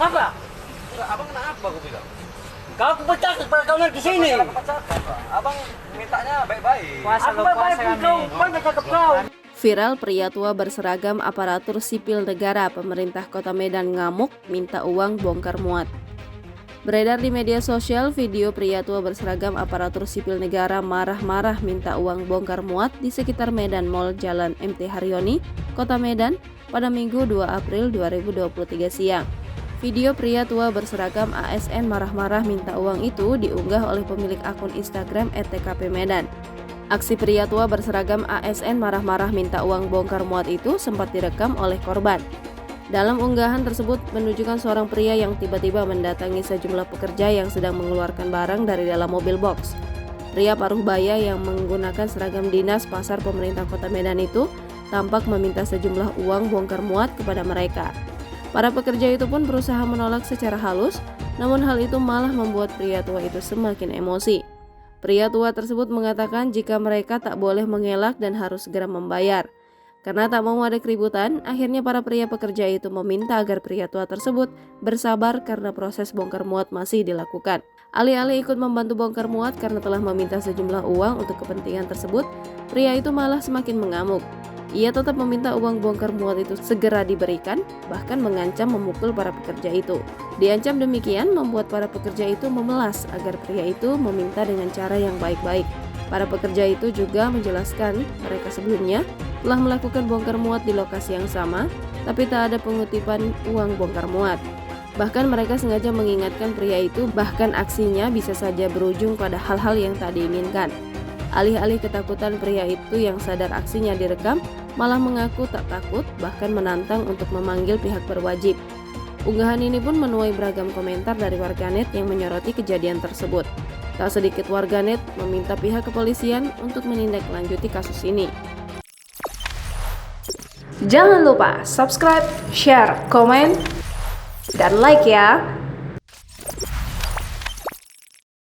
Apa? Enggak, abang kenapa aku bilang? Kau aku pecah pada kau nanti sini. Masalah kepecatan, Pak. Abang mintanya baik-baik. Aku baik-baik pun kau, banyak cakap kau. Viral, pria tua berseragam aparatur sipil negara pemerintah Kota Medan ngamuk minta uang bongkar muat. Beredar di media sosial video pria tua berseragam aparatur sipil negara marah-marah minta uang bongkar muat di sekitar Medan Mall Jalan MT Haryono, Kota Medan pada Minggu 2 April 2023 siang. Video pria tua berseragam ASN marah-marah minta uang itu diunggah oleh pemilik akun Instagram @tkpmedan. Aksi pria tua berseragam ASN marah-marah minta uang bongkar muat itu sempat direkam oleh korban. Dalam unggahan tersebut menunjukkan seorang pria yang tiba-tiba mendatangi sejumlah pekerja yang sedang mengeluarkan barang dari dalam mobil box. Pria paruh baya yang menggunakan seragam dinas pasar pemerintah Kota Medan itu tampak meminta sejumlah uang bongkar muat kepada mereka. Para pekerja itu pun berusaha menolak secara halus, namun hal itu malah membuat pria tua itu semakin emosi. Pria tua tersebut mengatakan jika mereka tak boleh mengelak dan harus segera membayar. Karena tak mau ada keributan, akhirnya para pria pekerja itu meminta agar pria tua tersebut bersabar karena proses bongkar muat masih dilakukan. Alih-alih ikut membantu bongkar muat karena telah meminta sejumlah uang untuk kepentingan tersebut, pria itu malah semakin mengamuk. Ia tetap meminta uang bongkar muat itu segera diberikan, bahkan mengancam memukul para pekerja itu. Diancam demikian membuat para pekerja itu memelas agar pria itu meminta dengan cara yang baik-baik. Para pekerja itu juga menjelaskan mereka sebelumnya telah melakukan bongkar muat di lokasi yang sama, tapi tak ada pengutipan uang bongkar muat. Bahkan mereka sengaja mengingatkan pria itu bahkan aksinya bisa saja berujung pada hal-hal yang tak diinginkan. Alih-alih ketakutan, pria itu yang sadar aksinya direkam malah mengaku tak takut, bahkan menantang untuk memanggil pihak berwajib. Unggahan ini pun menuai beragam komentar dari warganet yang menyoroti kejadian tersebut. Tak sedikit warganet meminta pihak kepolisian untuk menindaklanjuti kasus ini. Jangan lupa subscribe, share, komen, dan like ya.